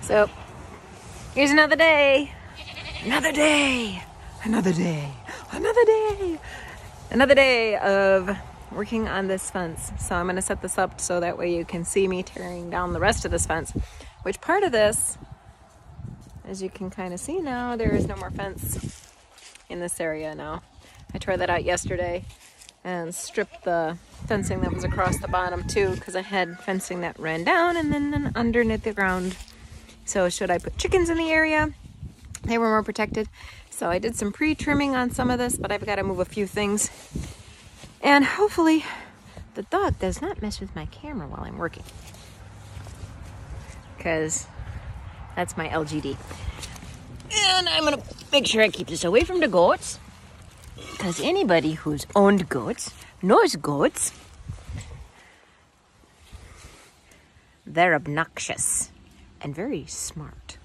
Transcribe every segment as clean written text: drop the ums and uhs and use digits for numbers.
So here's another day. Another day. Another day. Another day. Another day of working on this fence. So I'm going to set this up so that way you can see me tearing down the rest of this fence. Which part of this, as you can kind of see now, there is no more fence in this area now. I tore that out yesterday and stripped the fencing that was across the bottom too, because I had fencing that ran down and then underneath the ground. So should I put chickens in the area, they were more protected. So I did some pre-trimming on some of this, but I've got to move a few things. And hopefully the dog does not mess with my camera while I'm working, because that's my LGD. And I'm gonna make sure I keep this away from the goats, because anybody who's owned goats knows goats. They're obnoxious and very smart.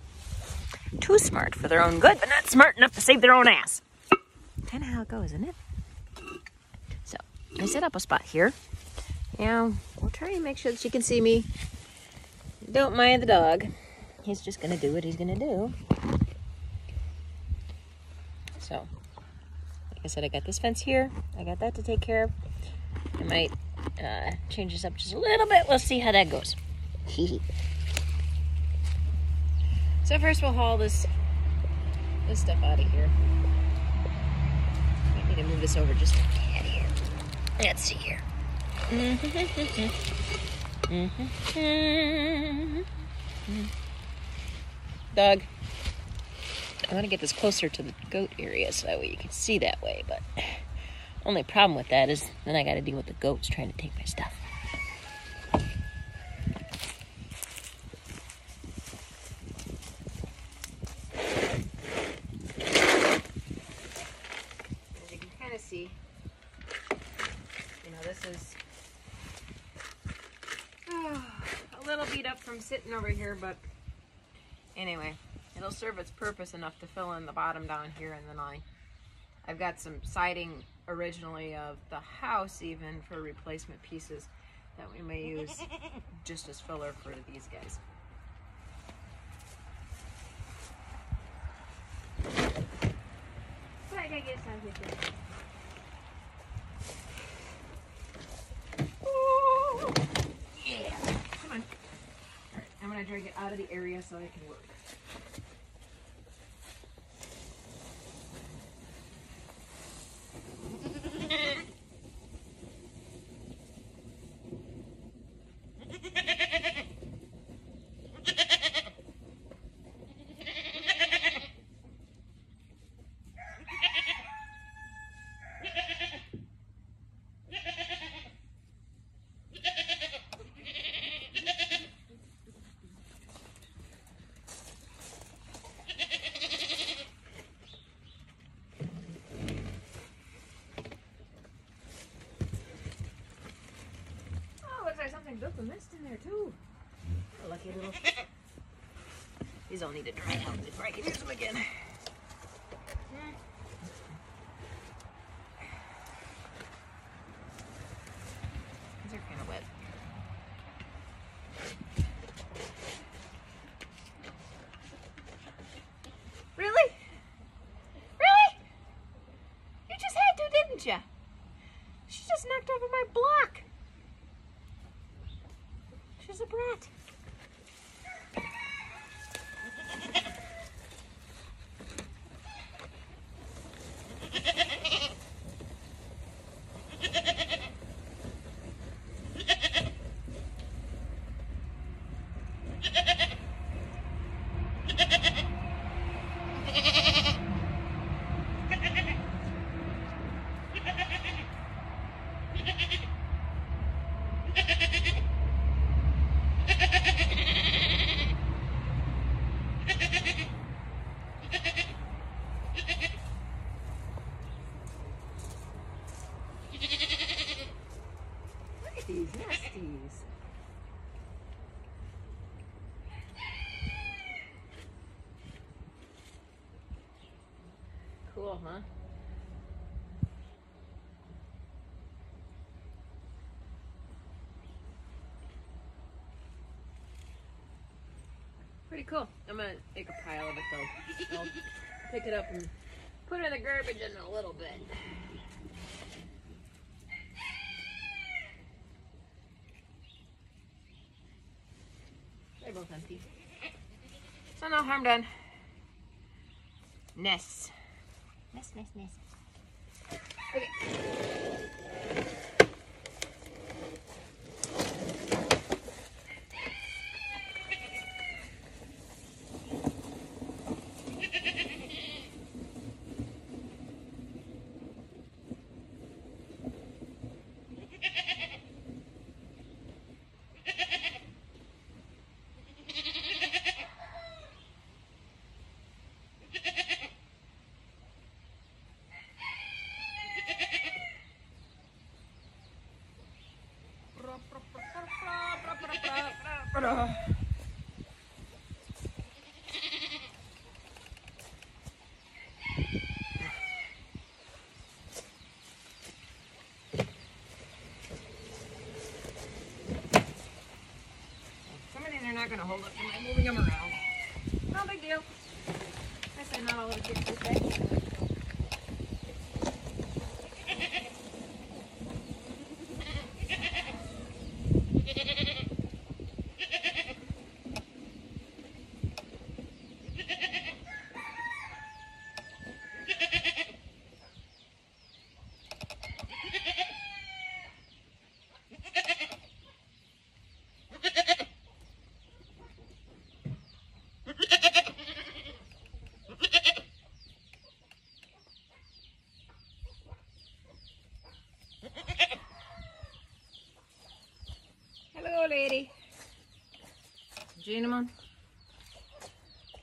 Too smart for their own good, but not smart enough to save their own ass. Kind of how it goes, isn't it? So I set up a spot here. Yeah, we'll try and make sure that she can see me. Don't mind the dog. He's just gonna do what he's gonna do. So, like I said, I got this fence here. I got that to take care of. I might change this up just a little bit. We'll see how that goes. So first we'll haul this stuff out of here. I need to move this over just a tad here. Let's see here. Dog. I want to get this closer to the goat area so that way you can see that way, but only problem with that is then I got to deal with the goats trying to take my stuff. As you can kind of see, this is a little beat up from sitting over here, but anyway, it'll serve its purpose enough to fill in the bottom down here, and then I've got some siding originally of the house even for replacement pieces that we may use just as filler for these guys. But I gotta get some here too. Yeah, come on. All right, I'm gonna drag it out of the area so I can work. Built a nest in there too. Oh, lucky little. These all need to dry out before I can use them again. These are kind of wet. Really? Really? You just had to, didn't you? She just knocked over my block. She's a brat. These nasties. Cool, huh? Pretty cool. I'm gonna make a pile of it though. I'll pick it up and put it in the garbage in a little bit. They're both empty. So no harm done. Nests. Nest. Okay. Some of these are not going to hold up to my moving them around. No big deal. I said not all of it gets this way. Hello, lady. Gentleman.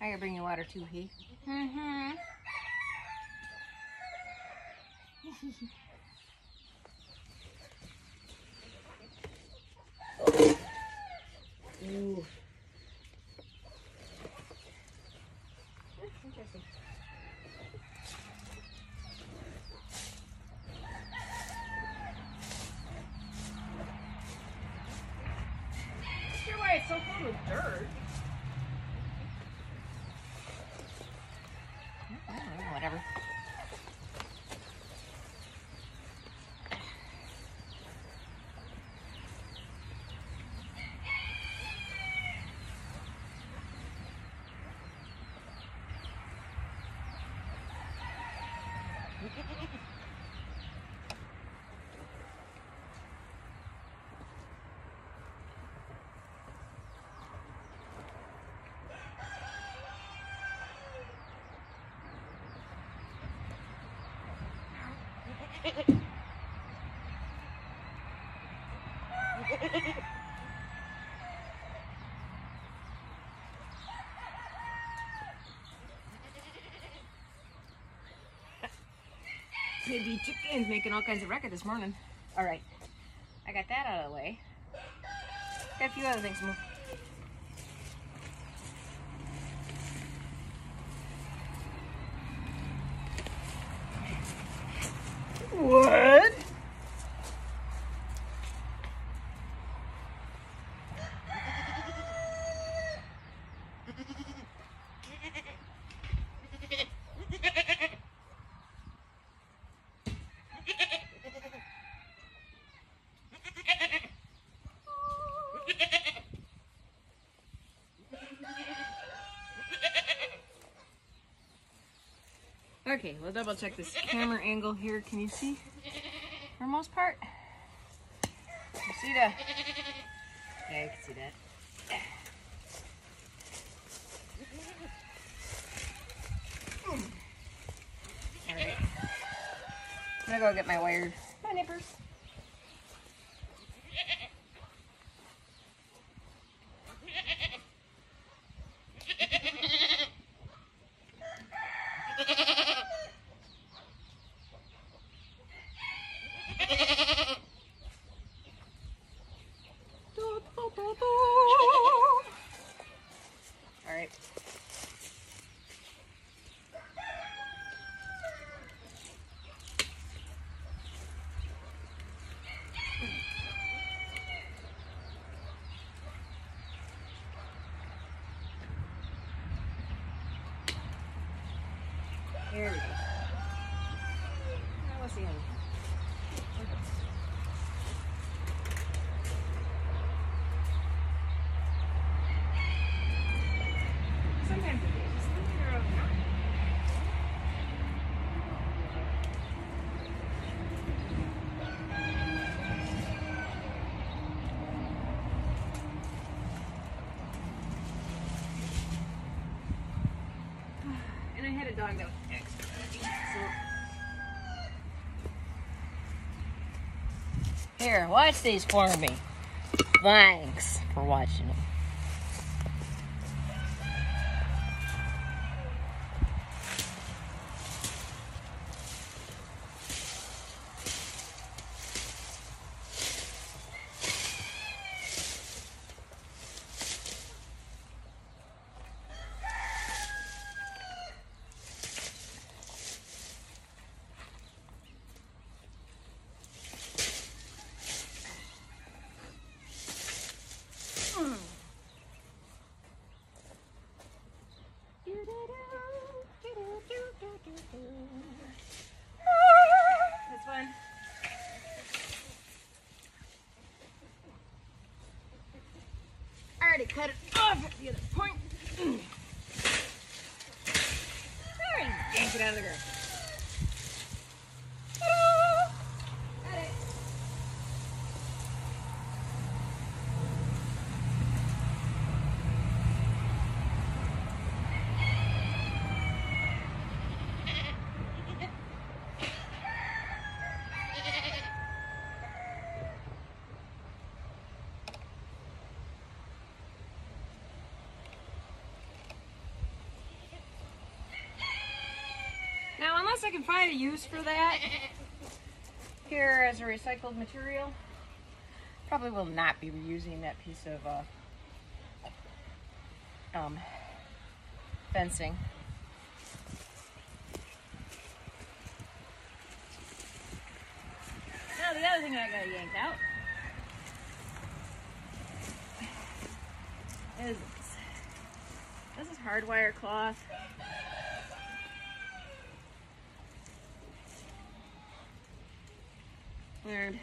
I gotta bring you water too, hey? Mm-hmm. Ooh. Interesting. You're right, it's so full with dirt. Whatever. Baby chicken's making all kinds of racket this morning. All right, I got that out of the way. Got a few other things to move. What? Okay, we'll double check this camera angle here. Can you see for the most part? You see that? Yeah, you can see that. Alright. I'm gonna go get my wire. My nippers. Alright. Here we go. Now we'll see him. Sometimes it is. Just leave your own mind. And I had a dog that was extra heavy, so. Here, watch these for me. Thanks for watching them. This one. I already cut it off at the other point. Alright, yank it out of the ground. Got it. Now, unless I can find a use for that here as a recycled material, probably will not be reusing that piece of fencing. Now, the other thing I gotta yank out is this is hardwire cloth. And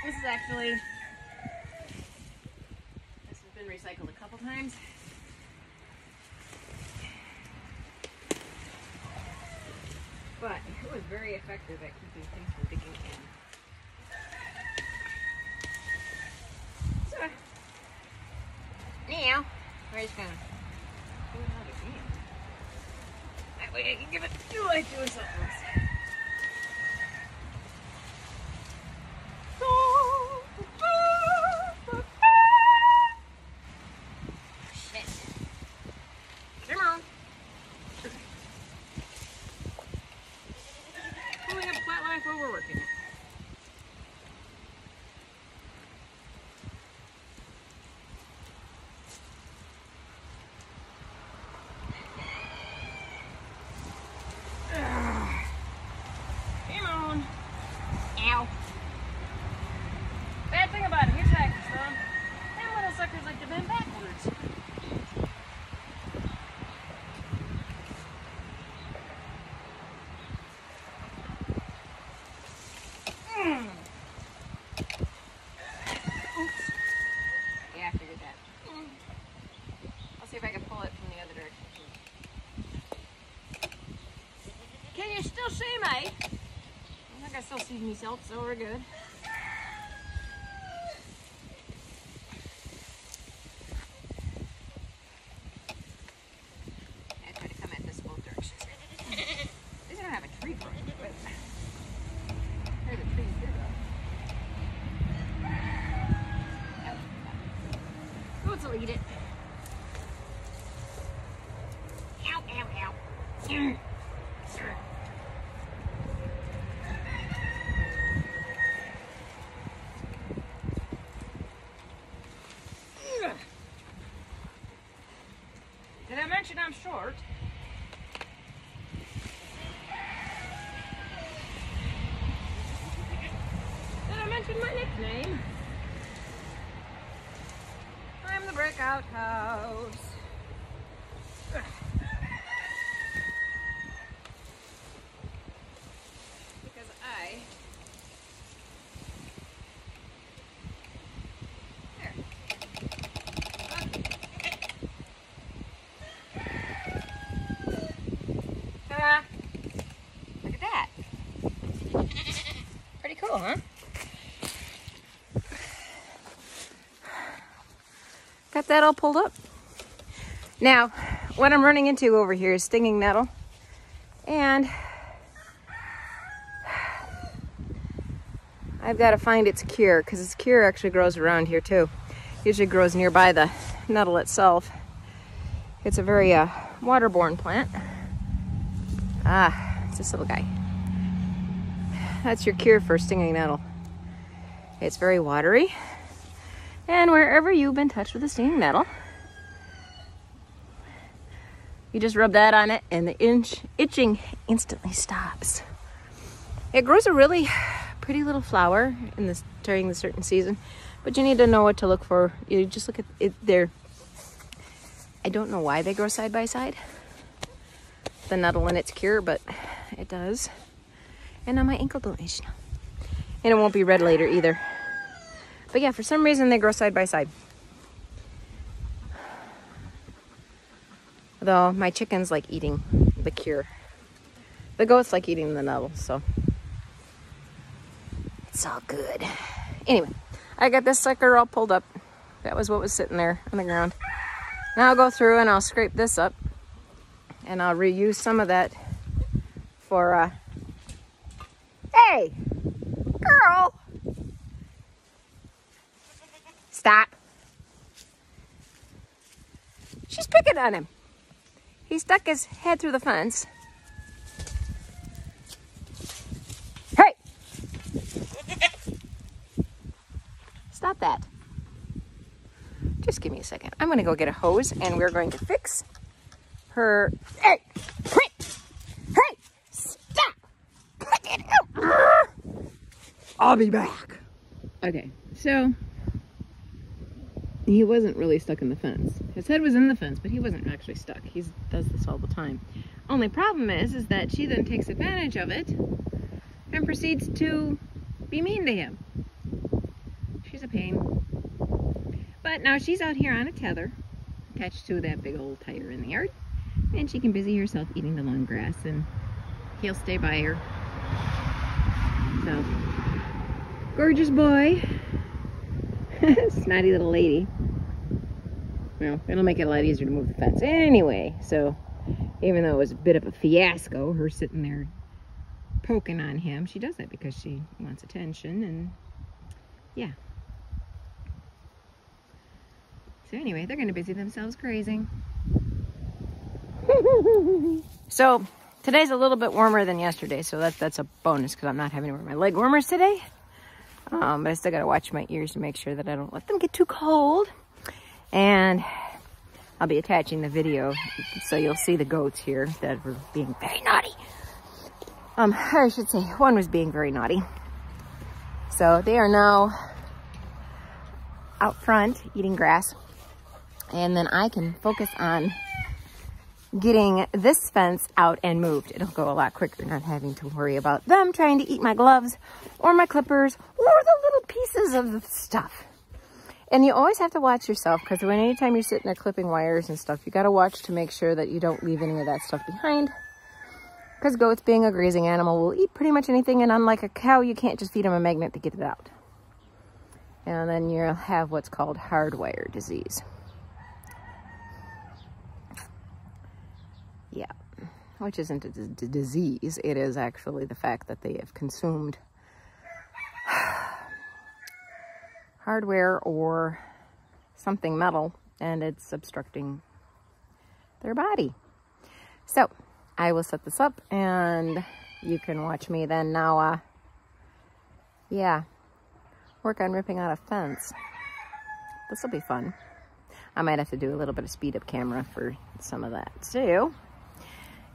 this is actually, this has been recycled a couple times. But it was very effective at keeping things from digging in. So, now, we're just gonna do another game. That way I can give it like doing something else. While we're working it. Come on. Ow. Bad thing about it, here's how I can throw them. Them little suckers like to bend backwards. See if I can pull it from the other direction. Can you still see me? I think I still see myself, so we're good. I try to come at this both directions. At least I don't have a tree for it, but there's a tree here though. Goats will eat it. Ow, ow, ow. Did I mention I'm short? Did I mention my nickname? I'm the Brick Outhouse. that all pulled up. Now, what I'm running into over here is stinging nettle. And I've got to find its cure, because its cure actually grows around here too. Usually grows nearby the nettle itself. It's a very waterborne plant. It's this little guy. That's your cure for stinging nettle. It's very watery. And wherever you've been touched with a stinging nettle, you just rub that on it and the itching instantly stops. It grows a really pretty little flower during the certain season, but you need to know what to look for. You just look at it there. I don't know why they grow side by side, the nettle and its cure, but it does. And on my ankle don't itch now. And it won't be red later either. But yeah, for some reason they grow side by side. Though my chickens like eating the cure. The goats like eating the nettle, so it's all good. Anyway, I got this sucker all pulled up. That was what was sitting there on the ground. Now I'll go through and I'll scrape this up, and I'll reuse some of that for, hey, girl, stop. She's picking on him. He stuck his head through the fence. Hey! Stop that. Just give me a second. I'm going to go get a hose and we're going to fix her. Hey! Hey! Stop! Put it out! I'll be back. Okay, so he wasn't really stuck in the fence. His head was in the fence, but he wasn't actually stuck. He does this all the time. Only problem is that she then takes advantage of it and proceeds to be mean to him. She's a pain. But now she's out here on a tether, attached to that big old tire in the yard, and she can busy herself eating the long grass, and he'll stay by her. So, gorgeous boy. Snotty little lady. Well, it'll make it a lot easier to move the fence anyway. So, even though it was a bit of a fiasco, her sitting there poking on him, she does that because she wants attention, and yeah. So anyway, they're going to busy themselves grazing. So, today's a little bit warmer than yesterday, so that's a bonus because I'm not having to wear my leg warmers today. But I still got to watch my ears to make sure that I don't let them get too cold. And I'll be attaching the video so you'll see the goats here that were being very naughty. I should say one was being very naughty. So they are now out front eating grass. And then I can focus on getting this fence out and moved. It'll go a lot quicker, not having to worry about them trying to eat my gloves or my clippers or the little pieces of the stuff. And you always have to watch yourself, because anytime you're sitting there clipping wires and stuff, you got to watch to make sure that you don't leave any of that stuff behind. Because goats, being a grazing animal, will eat pretty much anything, and unlike a cow, you can't just feed them a magnet to get it out. And then you'll have what's called hardwire disease. Yeah, which isn't a disease. It is actually the fact that they have consumed hardware or something metal, and it's obstructing their body. So I will set this up and you can watch me then now, yeah, work on ripping out a fence. This will be fun. I might have to do a little bit of speed up camera for some of that too.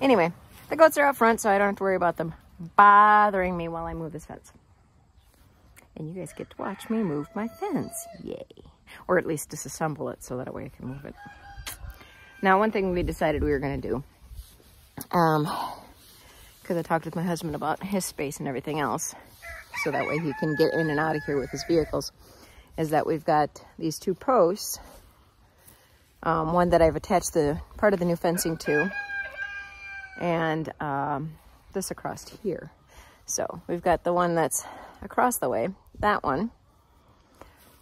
Anyway, the goats are out front, so I don't have to worry about them bothering me while I move this fence. And you guys get to watch me move my fence. Yay. Or at least disassemble it so that way I can move it. Now, one thing we decided we were going to do, because I talked with my husband about his space and everything else, so that way he can get in and out of here with his vehicles, is that we've got these two posts. One that I've attached the part of the new fencing to, and this across here. So we've got the one that's across the way, that one,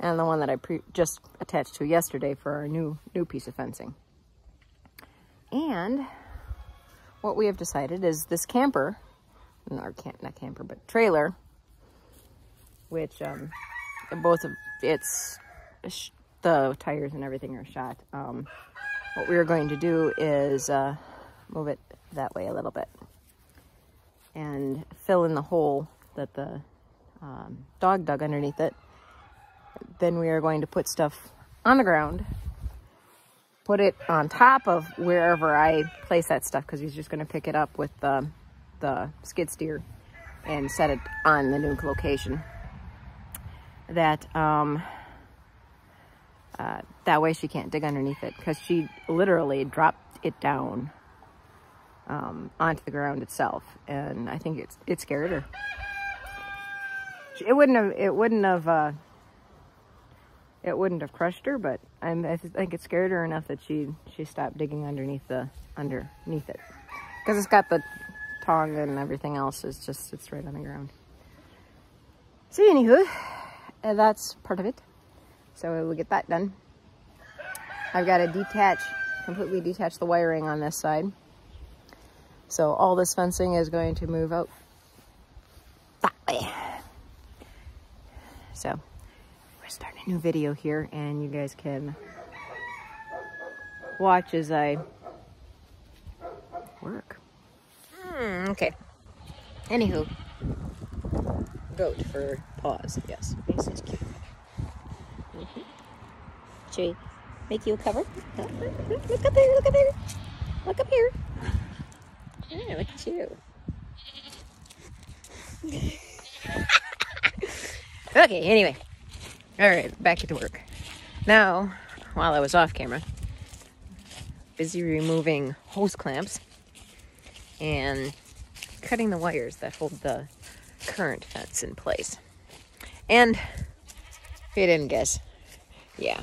and the one that I just attached to yesterday for our new piece of fencing. And what we have decided is this camper, not camper, but trailer, which both of the tires and everything are shot. What we are going to do is move it that way a little bit and fill in the hole that the dog dug underneath it. Then we are going to put stuff on the ground, put it on top of wherever I place that stuff, because he's just going to pick it up with the skid steer and set it on the new location. That that way she can't dig underneath it, because she literally dropped it down onto the ground itself, and I think it scared her. It wouldn't have crushed her, but I think it scared her enough that she stopped digging underneath it, because it's got the tong and everything else. It's right on the ground. So anywho, that's part of it. So we'll get that done. I've got to completely detach the wiring on this side. So all this fencing is going to move out that way. So we're starting a new video here, and you guys can watch as I work. Okay. Anywho, goat for paws. Yes, this is cute. Should we make you a cover? Look up there, look up there. Look up here. Yeah, look at you. Okay, anyway. All right, back to work. Now, while I was off camera, busy removing hose clamps and cutting the wires that hold the current fence in place. And if you didn't guess, yeah,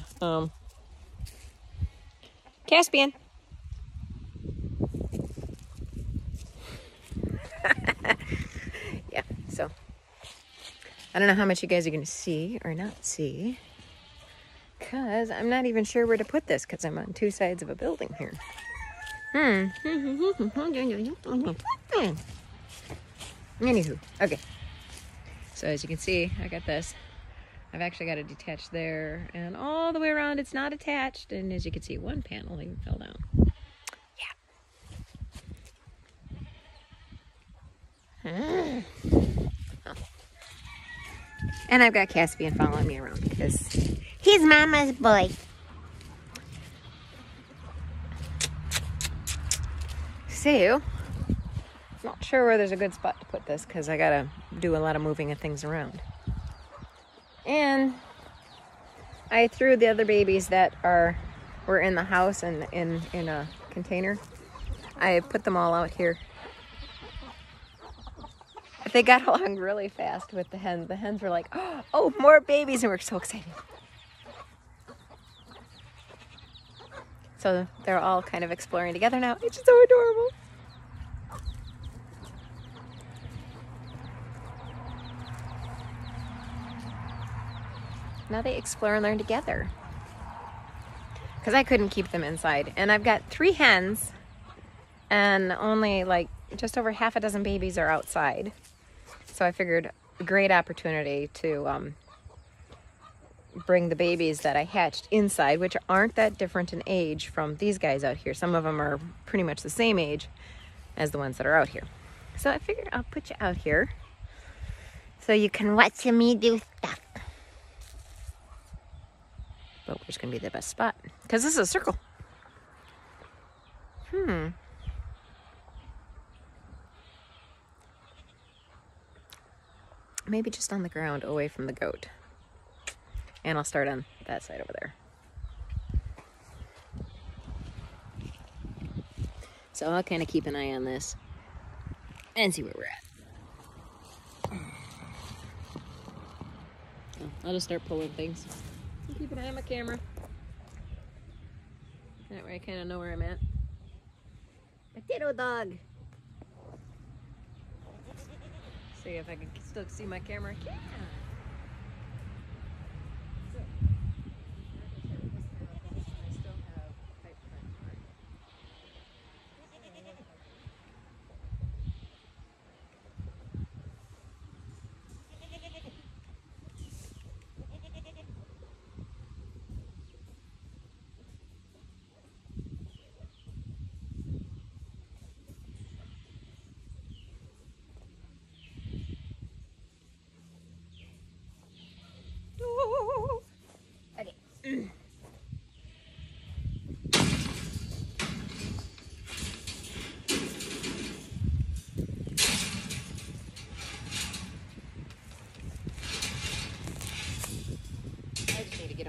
Caspian. Yeah, so I don't know how much you guys are going to see or not see, because I'm not even sure where to put this, because I'm on two sides of a building here. Anywho, okay. So as you can see, I got this. I've actually got it detached there, and all the way around it's not attached. And as you can see, one panel even fell down. Yeah. And I've got Caspian following me around because he's Mama's boy. So, not sure where there's a good spot to put this, because I gotta do a lot of moving of things around. And I threw the other babies that were in the house and in a container. I put them all out here. They got along really fast with the hens. The hens were like, oh, more babies, and we're so excited. So they're all kind of exploring together now. It's just so adorable. Now they explore and learn together. Because I couldn't keep them inside. And I've got 3 hens, and only like just over half a dozen babies are outside. So I figured a great opportunity to bring the babies that I hatched inside, which aren't that different in age from these guys out here. Some of them are pretty much the same age as the ones that are out here. So I figured I'll put you out here so you can watch me do stuff. But where's going to be the best spot? Because this is a circle. Maybe just on the ground away from the goat. And I'll start on that side over there. So I'll kind of keep an eye on this and see where we're at. So I'll just start pulling things. Keep an eye on my camera. That way I kind of know where I'm at. Potato dog. See if I can still see my camera. Yeah. So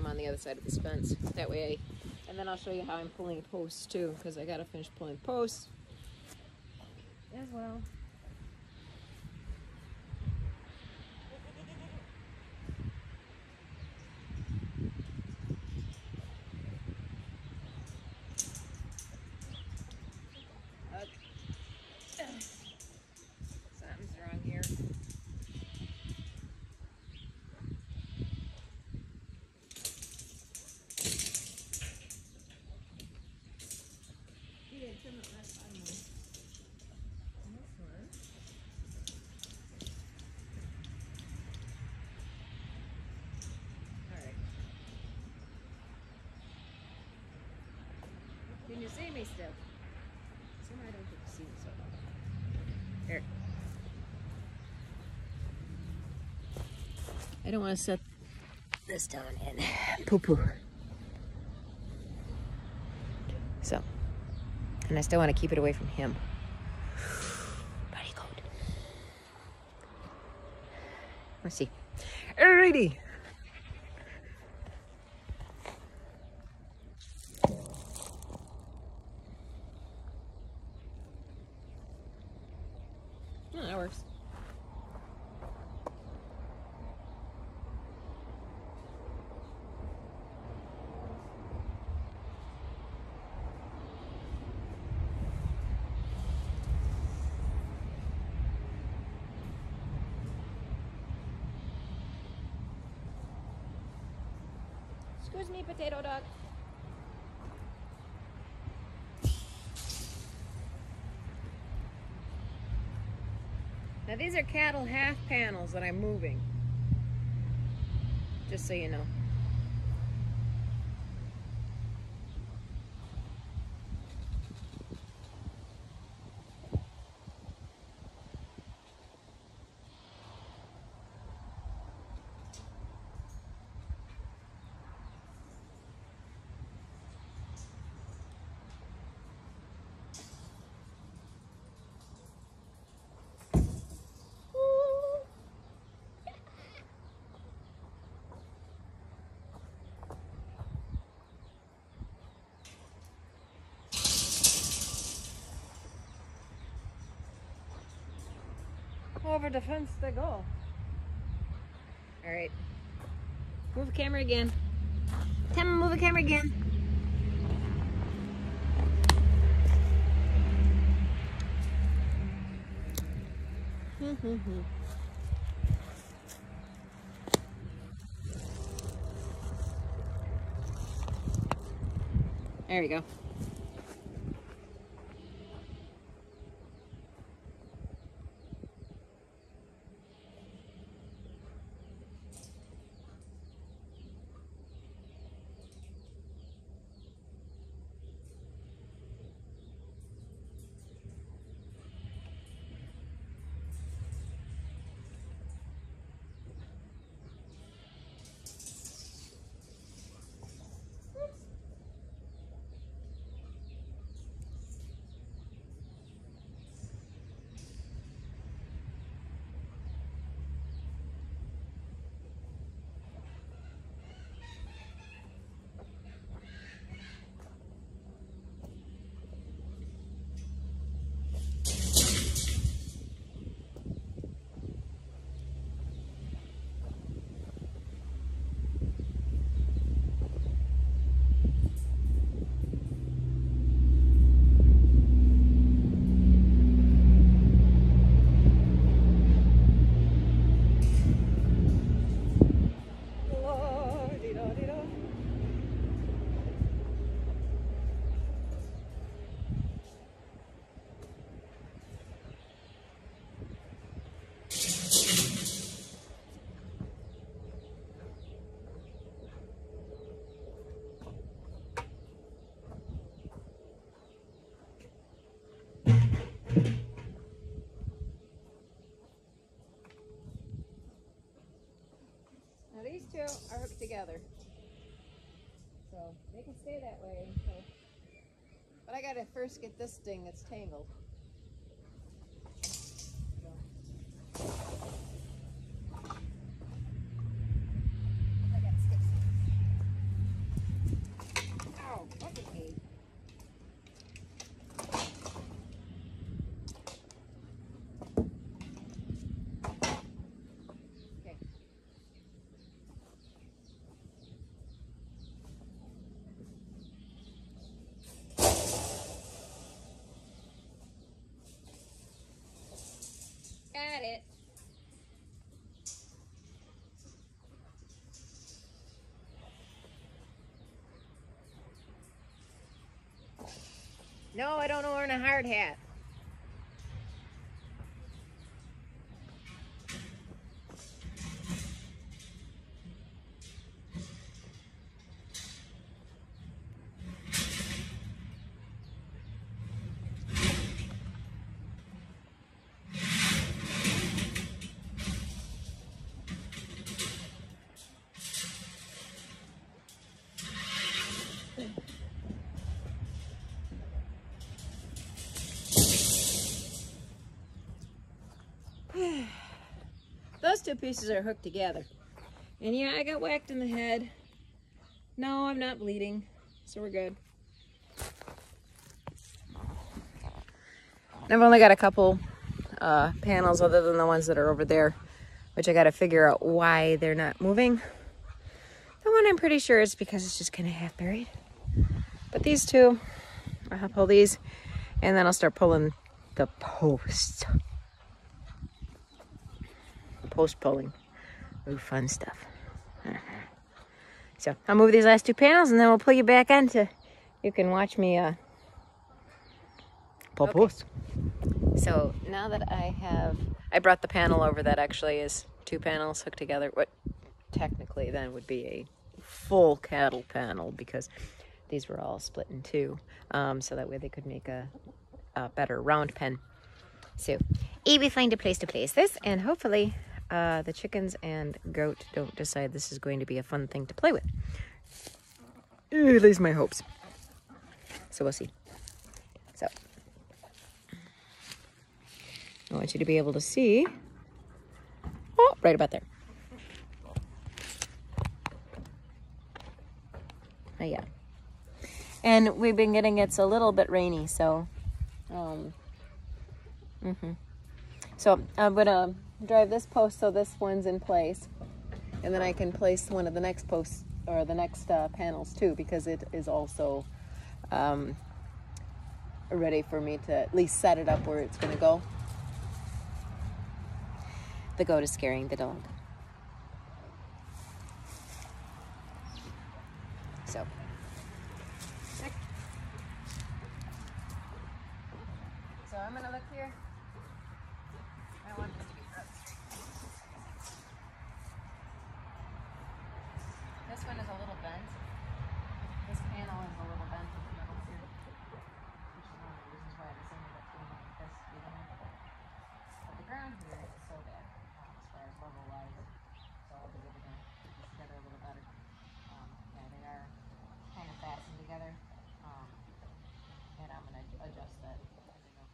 them on the other side of this fence. That way, and then I'll show you how I'm pulling posts too, because I gotta finish pulling posts as well. Something's wrong here. Can you see me still? Somehow I don't get to see me so well. There. I don't want to set this down and poo-poo. So, and I still want to keep it away from him. Body coat. Let's see. Alrighty. Oh, that works. Excuse me, potato dog. Now these are cattle half panels that I'm moving, just so you know. Over the fence they go. All right. Move the camera again. Tim, move the camera again. There we go. These two are hooked together, so they can stay that way. But I gotta first get this thing that's tangled. I gotta stick some. No, I don't own a hard hat. Those two pieces are hooked together. And yeah, I got whacked in the head. No, I'm not bleeding, so we're good. I've only got a couple panels other than the ones that are over there, which I got to figure out why they're not moving. The one I'm pretty sure is because it's just kind of half buried. But these two, I'll pull these, and then I'll start pulling the post. Post pulling. Ooh, fun stuff. So I'll move these last two panels, and then we'll pull you back onto. You can watch me pull post. So now that I brought the panel over that actually is two panels hooked together. What technically then would be a full cattle panel because these were all split in two, so that way they could make a better round pen. So we find a place to place this, and hopefully the chickens and goat don't decide this is going to be a fun thing to play with. At least my hopes. So we'll see. So I want you to be able to see. Oh, right about there. Oh, yeah. And we've been getting, it's a little bit rainy, so. So I'm gonna drive this post so this one's in place, and then I can place one of the next posts or the next panels too, because it is also ready for me to at least set it up where it's gonna go. The goat is scaring the dog. So. So I'm gonna look here. I want this to be rough. This one is a little bent. This panel is a little bent in the middle here, which is one of the reasons why this ended up being like this. But the ground here is so bad as far as level wise, so I'll be able to put this together a little better. Yeah, they are kind of fastened together, and I'm going to adjust that as I go.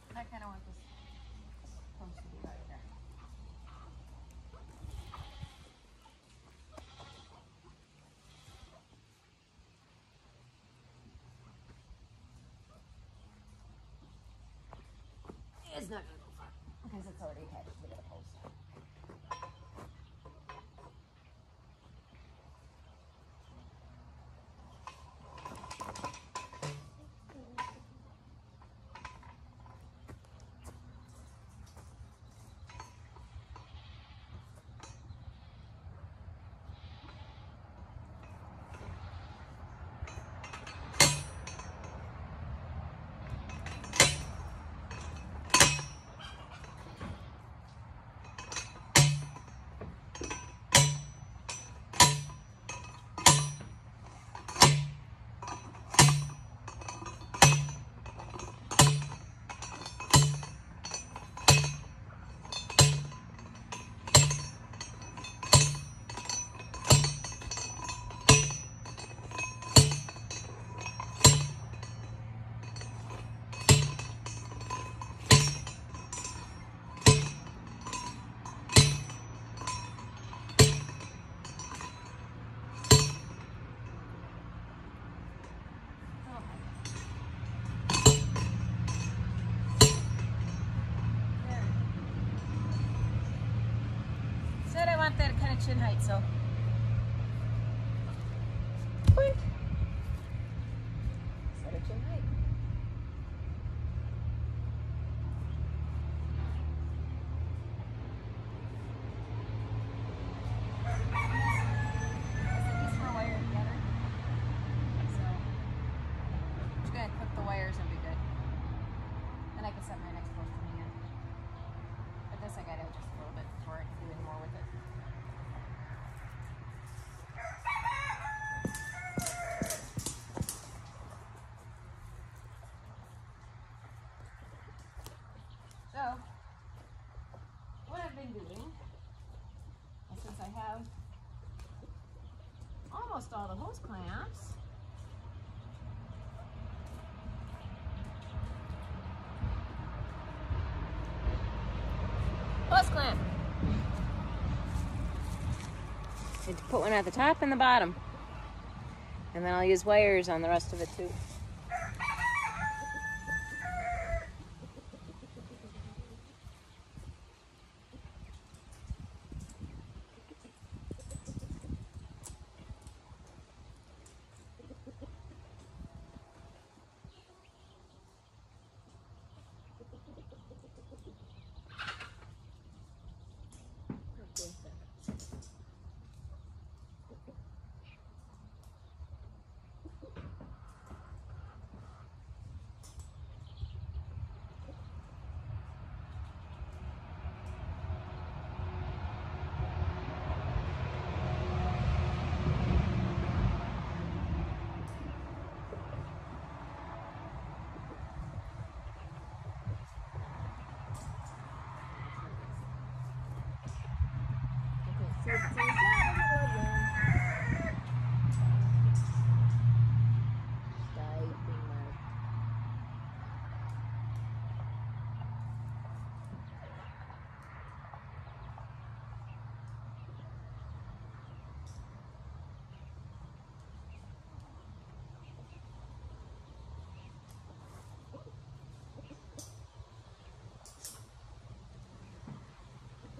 But I kind of want this post to be right there. It's not going to go far because it's already attached to the post. That kind of chin height, so boink. Set a chin height. These were wired together, so for doing more with it. So, what I've been doing, and since I have almost all the hose clamps, hose clamp. Need to put one at the top and the bottom, and then I'll use wires on the rest of it too.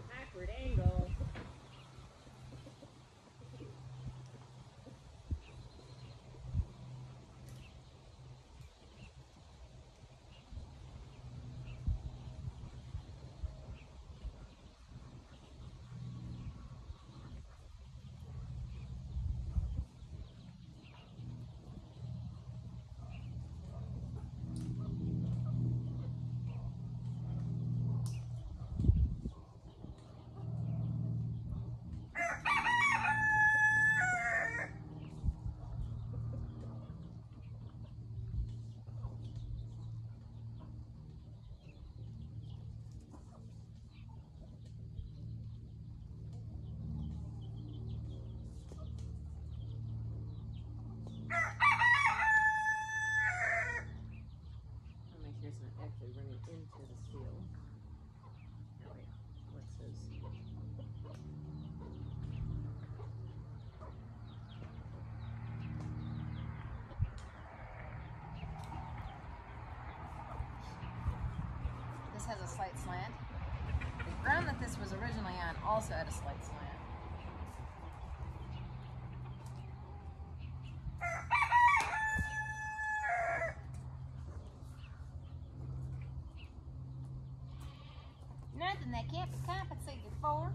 Backward angle. It's not actually running into the steel. Oh wait, what's this? This has a slight slant. The ground that this was originally on also had a slight slant. Nothing that can't be compensated for.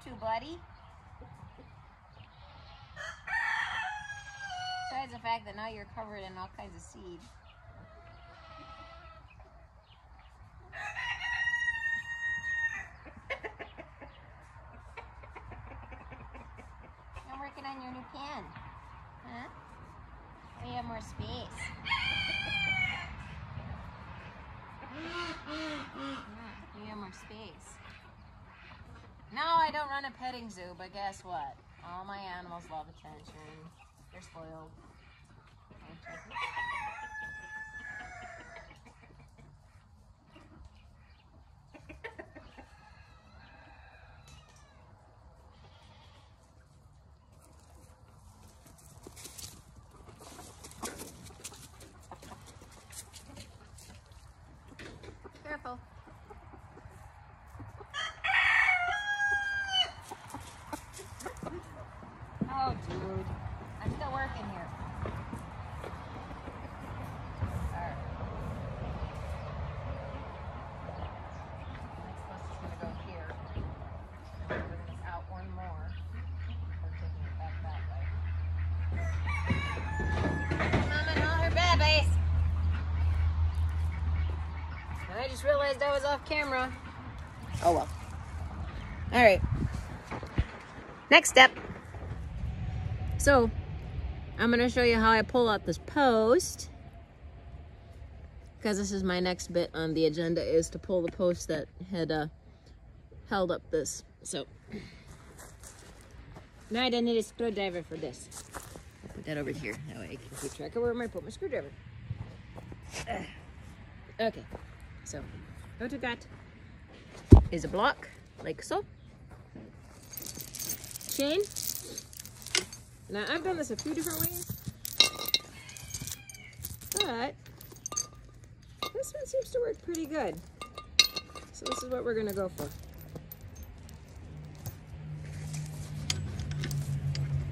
to, buddy? Besides the fact that now you're covered in all kinds of seed. I'm working on your new pen. Huh? We have more space. We have more space. No, I don't run a petting zoo, but guess what? All my animals love attention. They're spoiled. Careful. Oh, dude. I'm still working here. Alright. Next bus is going to go here. We're going to out one more. We're taking it back that way. Mom and all her babies. I just realized I was off camera. Oh well. Alright. Next step. So, I'm going to show you how I pull out this post. Because this is my next bit on the agenda, is to pull the post that had held up this. So, now I don't need a screwdriver for this. I'll put that over here. That way I can keep track of where I put my screwdriver. Okay. So, what we got is a block, like so. Chain. Now, I've done this a few different ways, but this one seems to work pretty good. So this is what we're gonna go for.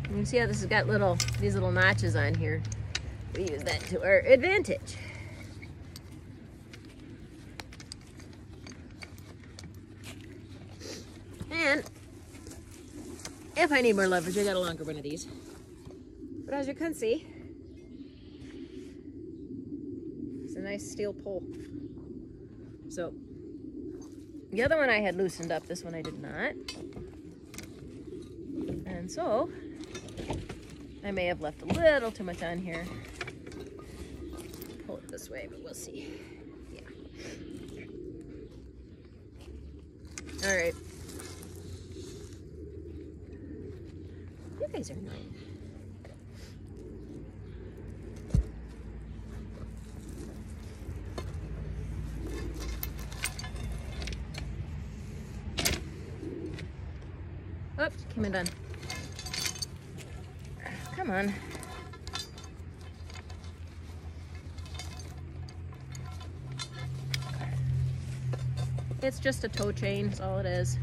You can see how this has got these little notches on here. We use that to our advantage. And if I need more leverage, I got a longer one of these. But as you can see, it's a nice steel pole. So, the other one I had loosened up, this one I did not. And so, I may have left a little too much on here. Pull it this way, but we'll see. Yeah. All right. You guys are annoying. Oops, came undone. Come on. It's just a toe chain, that's all it is.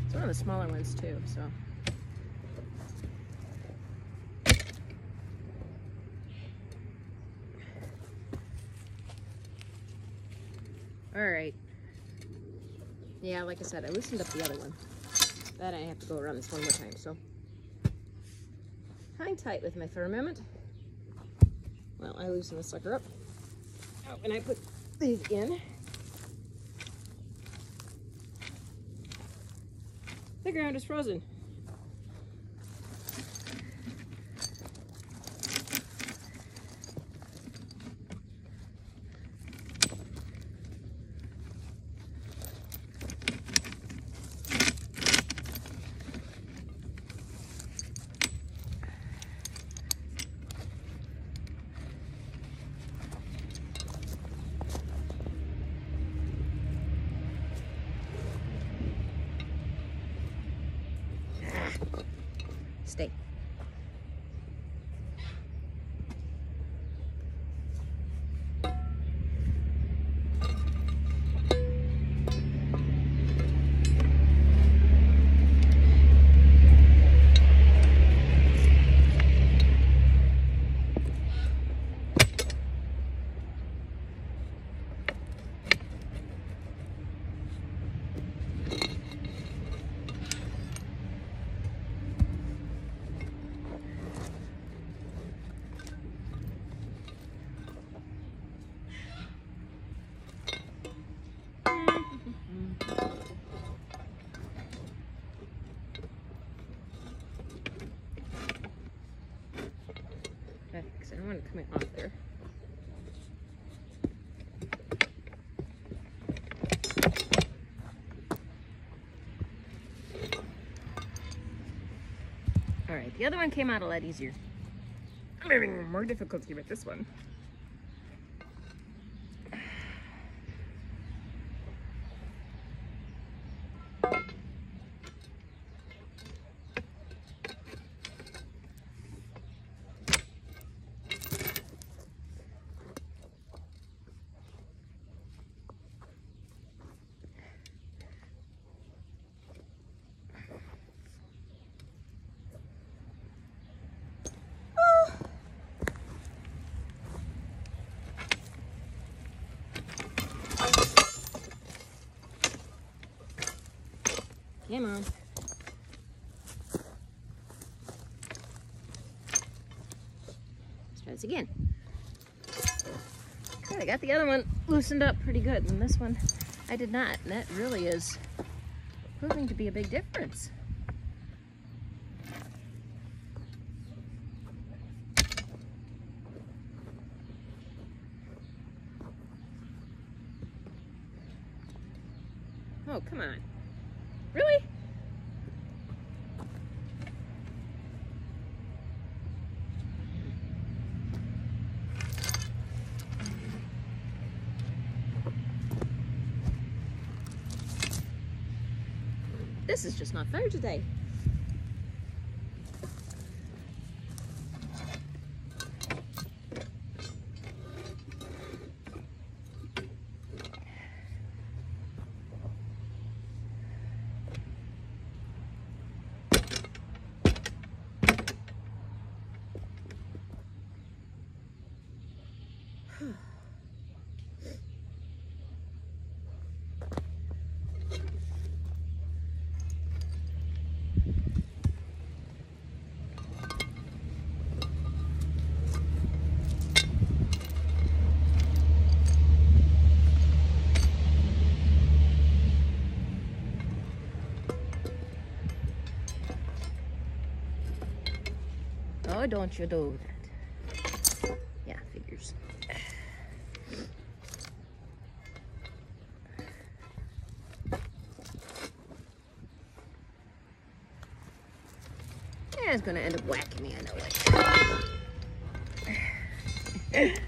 It's one of the smaller ones too, so. All right. Yeah, like I said, I loosened up the other one. That I have to go around this one more time, so. Hang tight with me for a moment. Well, I loosen the sucker up. Oh, and I put these in. The ground is frozen. Stay. coming off there. All right, the other one came out a lot easier. I'm having more difficulty with this one. Come on. Let's try this again. Good, I got the other one loosened up pretty good, and this one I did not, and that really is proving to be a big difference. Oh, come on. Really? This is just not fair today. Oh, don't you do that. Yeah, figures. Yeah, it's gonna end up whacking me, I know it.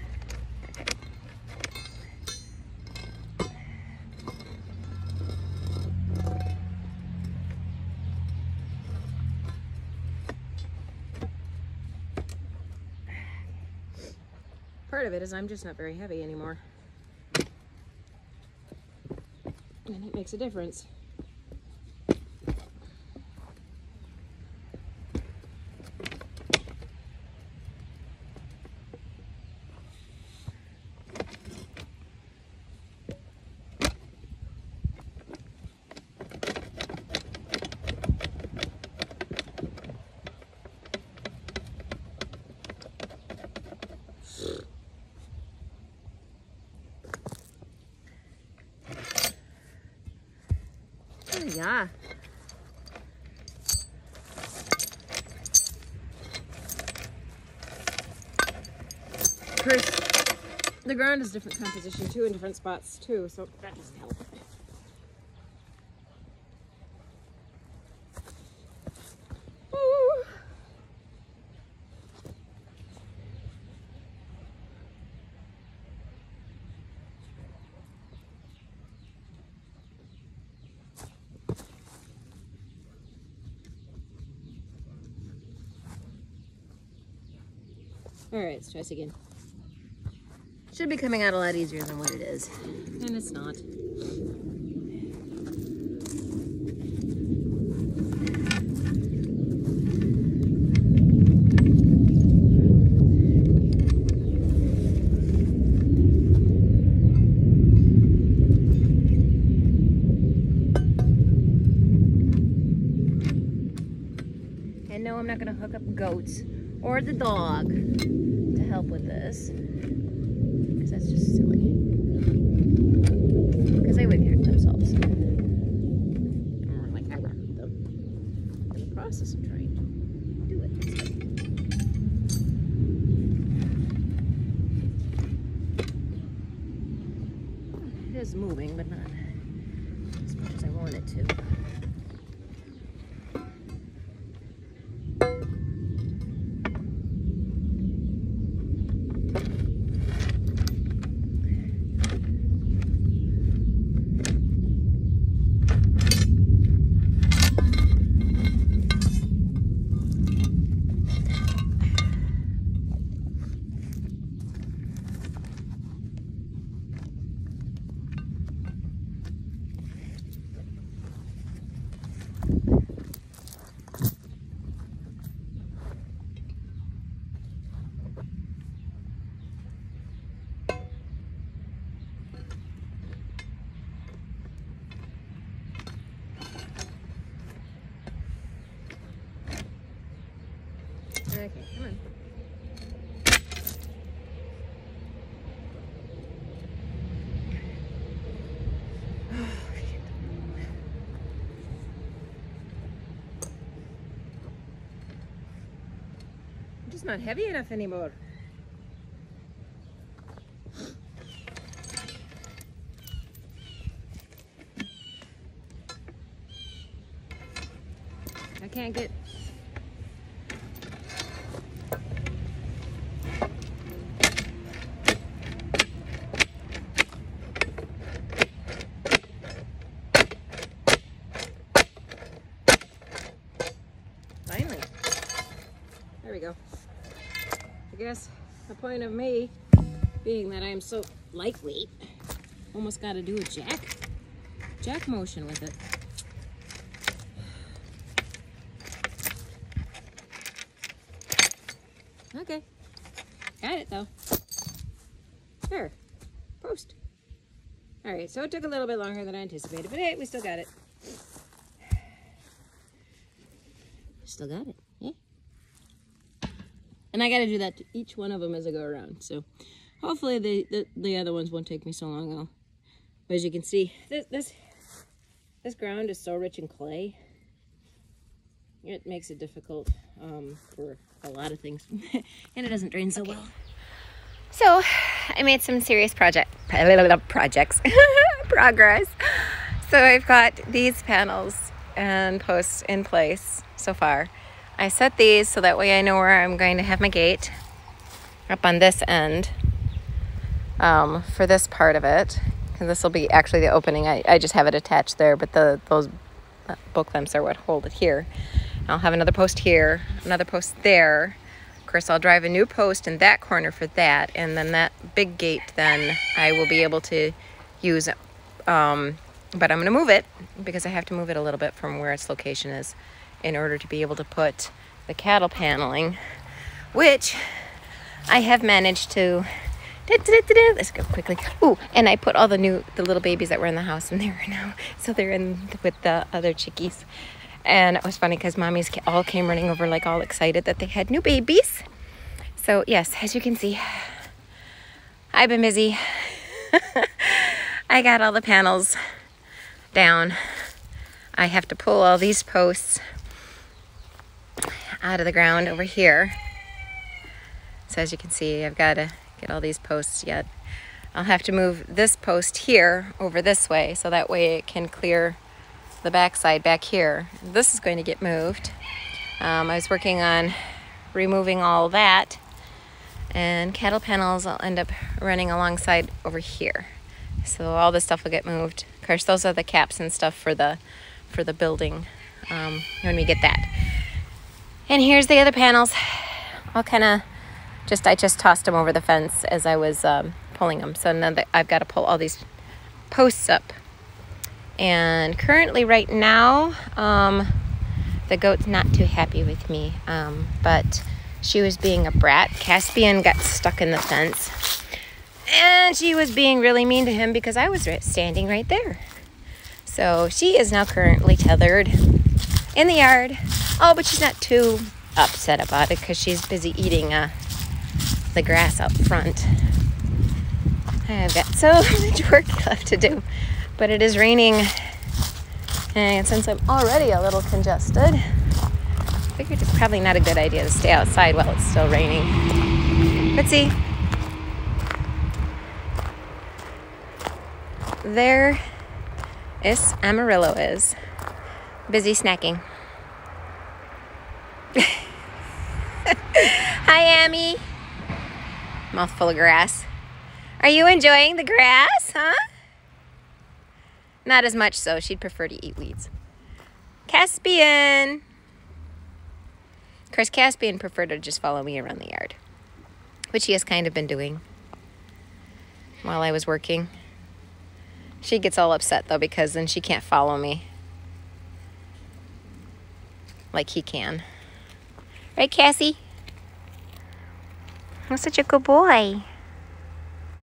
Part of it is I'm just not very heavy anymore. And it makes a difference. Yeah. Of course, the ground is different composition too in different spots too, so that doesn't help. Ooh. All right, let's try this again. Should be coming out a lot easier than what it is, and it's not. And no, I'm not gonna hook up goats or the dog to help with this, because that's just silly. Because they would hurt themselves. Or like I would hurt them in the process of trying to do it. is moving, but not as much as I want it to. Okay, come on. I'm just not heavy enough anymore. I can't get... Finally. There we go. I guess the point of me being that I am so lightweight, almost got to do a jack motion with it. Okay, got it though. There, post. All right, so it took a little bit longer than I anticipated, but hey, we still got it. Still got it, yeah. And I got to do that to each one of them as I go around. So hopefully the other ones won't take me so long. Though. But as you can see, this ground is so rich in clay. It makes it difficult for a lot of things, and it doesn't drain so well. So I made some serious progress. So I've got these panels and posts in place so far. I set these so that way I know where I'm going to have my gate up on this end for this part of it. And this will be actually the opening. I just have it attached there, but those book clamps are what hold it here. I'll have another post here, another post there. Of course, I'll drive a new post in that corner for that, and then that big gate then I will be able to use, but I'm going to move it because I have to move it a little bit from where its location is in order to be able to put the cattle paneling, which I have managed to, let's go quickly. Ooh, and I put all the little babies that were in the house in there now, so they're in with the other chickies. And it was funny because mommies all came running over like all excited that they had new babies. So yes, as you can see, I've been busy. I got all the panels down. I have to pull all these posts out of the ground over here. So as you can see, I've got to get all these posts yet. I'll have to move this post here over this way so that way it can clear the backside back here. This is going to get moved. I was working on removing all that, and cattle panels will end up running alongside over here. So all this stuff will get moved. Of course, those are the caps and stuff for the building when we get that. And here's the other panels. I'll kind of I just tossed them over the fence as I was pulling them. So now that I've got to pull all these posts up. And currently right now, the goat's not too happy with me, but she was being a brat. Caspian got stuck in the fence, and she was being really mean to him because I was standing right there. So she is now currently tethered in the yard. Oh, but she's not too upset about it because she's busy eating the grass out front. I've got so much work left to do. But it is raining, and since I'm already a little congested, I figured it's probably not a good idea to stay outside while it's still raining. But see, there is Amarillo is. Busy snacking. Hi, Amy. Mouthful of grass. Are you enjoying the grass, huh? Not as much so. She'd prefer to eat weeds. Caspian. Of course, Caspian preferred to just follow me around the yard, which she has kind of been doing while I was working. She gets all upset, though, because then she can't follow me like he can. Right, Cassie? You're such a good boy.